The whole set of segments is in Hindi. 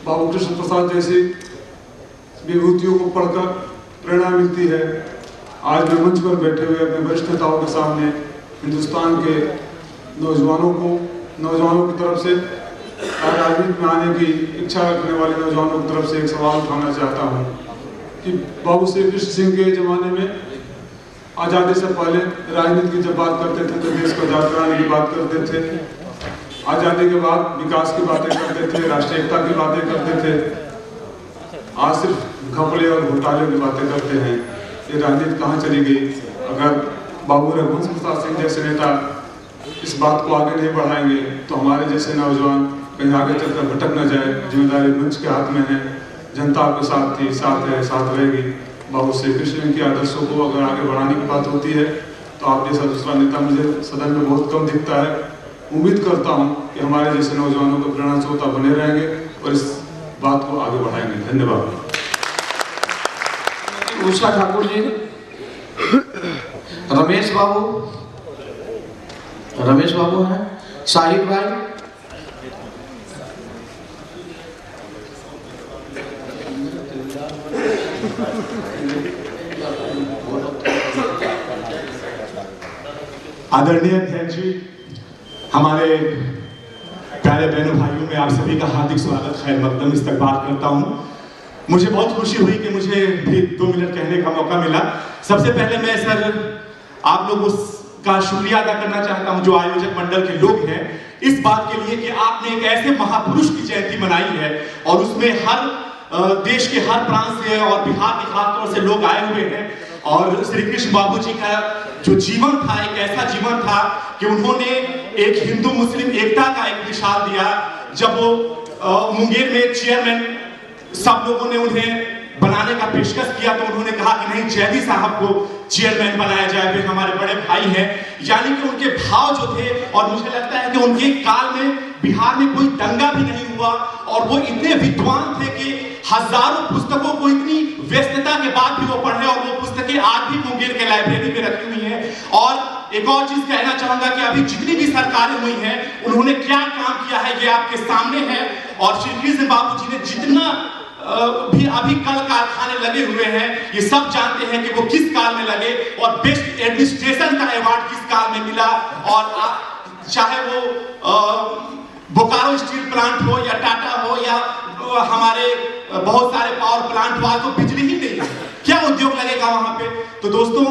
बाबू कृष्ण प्रसाद जैसी विभूतियों को पढ़कर प्रेरणा मिलती है। आज मैं मंच पर बैठे हुए अपने वरिष्ठ नेताओं के सामने हिंदुस्तान के नौजवानों की तरफ से राजनीति में आने की इच्छा रखने वाले नौजवानों की तरफ से एक सवाल उठाना चाहता हूँ कि बाबू श्री कृष्ण सिंह के ज़माने में आज़ादी से पहले राजनीति की जब बात करते थे तो देश को आज़ाद कराने की बात करते थे, आज़ादी के बाद विकास की बातें करते थे, राष्ट्रीय एकता की बातें करते थे। आज सिर्फ घपले और घोटाले की बातें करते हैं। ये राजनीति कहाँ चली गई? अगर बाबू रघुवंश प्रसाद सिंह जैसे नेता इस बात को आगे नहीं बढ़ाएंगे तो हमारे जैसे नौजवान कहीं आगे चलकर भटक न जाए। जिम्मेदारी मंच के हाथ में है, जनता आपके साथ थी, साथ है, साथ रहेगी। बाबू श्री कृष्ण के आदर्शों को अगर आगे बढ़ाने की बात होती है तो आप जैसा दूसरा नेता मुझे सदन में बहुत कम दिखता है। उम्मीद करता हूँ कि हमारे जैसे नौजवानों को प्रेरणा स्रोत बने रहेंगे और इस बात को आगे बढ़ाएंगे। धन्यवाद। उषा ठाकुर जी, रमेश बाबू हैं, शाहिद भाई, आदरणीय अध्यक्ष जी, हमारे प्यारे बहनों भाइयों में आप सभी का हार्दिक स्वागत, खैर मकदम इस्तकबाल करता हूं। मुझे बहुत खुशी हुई कि मुझे भी 2 मिनट कहने का मौका मिला। सबसे पहले मैं सर आप लोगों का शुक्रिया अदा करना चाहता हूं, जो आयोजक मंडल के लोग हैं, इस बात के लिए कि आपने एक ऐसे महापुरुष की जयंती मनाई है और उसमें हर देश के हर प्रांत से और बिहार के खासतौर से लोग आए हुए हैं। और श्री कृष्ण बाबू जी का जो जीवन था एक ऐसा जीवन था कि उन्होंने एक हिंदू मुस्लिम एकता का एक मिसाल दिया। जब वो मुंगेर में चेयरमैन सब लोगों ने उन्हें बनाने का पेशकश किया तो उन्होंने कहा कि नहीं, जैदी साहब को चेयरमैन बनाया जाए, वे हमारे बड़े भाई हैं। यानी कि उनके भाव जो थे, और मुझे लगता है कि उनके काल में बिहार में कोई दंगा भी नहीं हुआ और वो इतने विद्वान थे कि हजारों पुस्तकों को इतनी व्यस्तता के बाद भी वो पढ़े और वो पुस्तकें आज भी मुंगेर के लाइब्रेरी में रखी हुई हैं। और एक और चीज कहना चाहूंगा कि अभी जितनी भी सरकारें हुई हैं उन्होंने क्या काम किया है ये आपके सामने है। और श्री कृष्ण बाबू जी ने जितना भी अभी कल कारखाने लगे हुए हैं, ये सब जानते हैं कि वो किस काल में लगे और बेस्ट एडमिनिस्ट्रेशन का अवार्ड किस काल में मिला। और चाहे वो बोकारो स्टील प्लांट हो या टाटा हो या हमारे बहुत सारे पावर प्लांट हो, तो बिजली ही नहीं है, क्या उद्योग लगेगा वहां पे? तो दोस्तों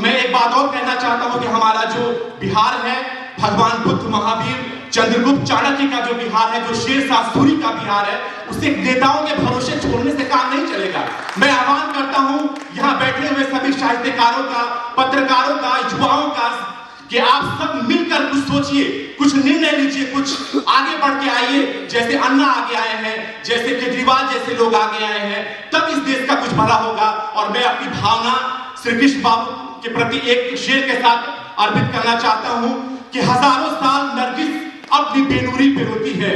मैं एक बात और कहना चाहता हूं कि हमारा जो बिहार है, भगवान बुद्ध, महावीर, चंद्रगुप्त, चाणक्य का जो बिहार है, जो शेरशाह सूरी का बिहार है, उसे नेताओं के भरोसे छोड़ने से काम नहीं चलेगा। मैं आह्वान करता हूं यहाँ बैठे हुए सभी साहित्यकारों का, पत्रकारों का, युवाओं का कि आप सब मिलकर कुछ सोचिए, कुछ निर्णय लीजिए, कुछ आगे बढ़ के आइए। जैसे अन्ना आगे आए हैं, जैसे केजरीवाल जैसे लोग आगे आए हैं, तब इस देश का कुछ भला होगा। और मैं अपनी भावना श्री कृष्ण बाबू के प्रति एक शेर के साथ अर्पित करना चाहता हूं कि हजारों साल नरगिस अपनी बेनूरी पे रोती है,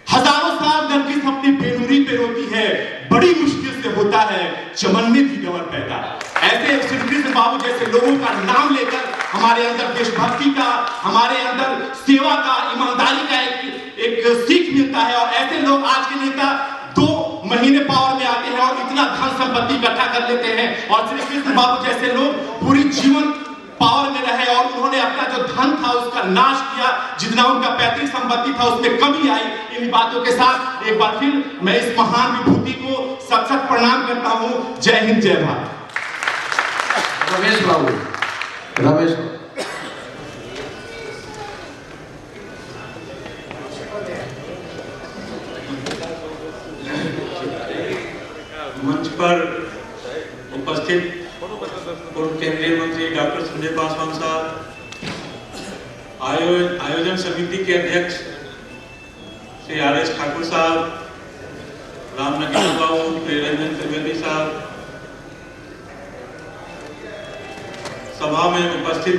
हजारों साल नरगिस अपनी बेनूरी पे रोती है, बड़ी मुश्किल से होता है चमन में भी गवर पैदा। ऐसे श्री कृष्ण बाबू जैसे लोगों का नाम लेकर हमारे अंदर देशभक्ति का, हमारे अंदर सेवा का, ईमानदारी का एक सीख मिलता है। और ऐसे लोग आज के नेता 2 महीने पावर में आते हैं और इतना धन संपत्ति इकट्ठा कर लेते हैं, और श्री कृष्ण बाबू जैसे लोग पूरी जीवन पावर में रहे और उन्होंने अपना जो धन था उसका नाश किया, जितना उनका पैतृक संपत्ति था उसमें कमी आई। इन बातों के साथ एक बार फिर मैं इस महान विभूति को सत प्रणाम करता हूं। जय हिंद, जय भारत। रमेश बाबू, मंच पर उपस्थित पूर्व केंद्रीय मंत्री डॉक्टर संजय पासवान साहब, आयोजन समिति के अध्यक्ष श्री RS ठाकुर साहब, रामनगर बाबू, श्री रंजन त्रिवेदी साहब, सभा में उपस्थित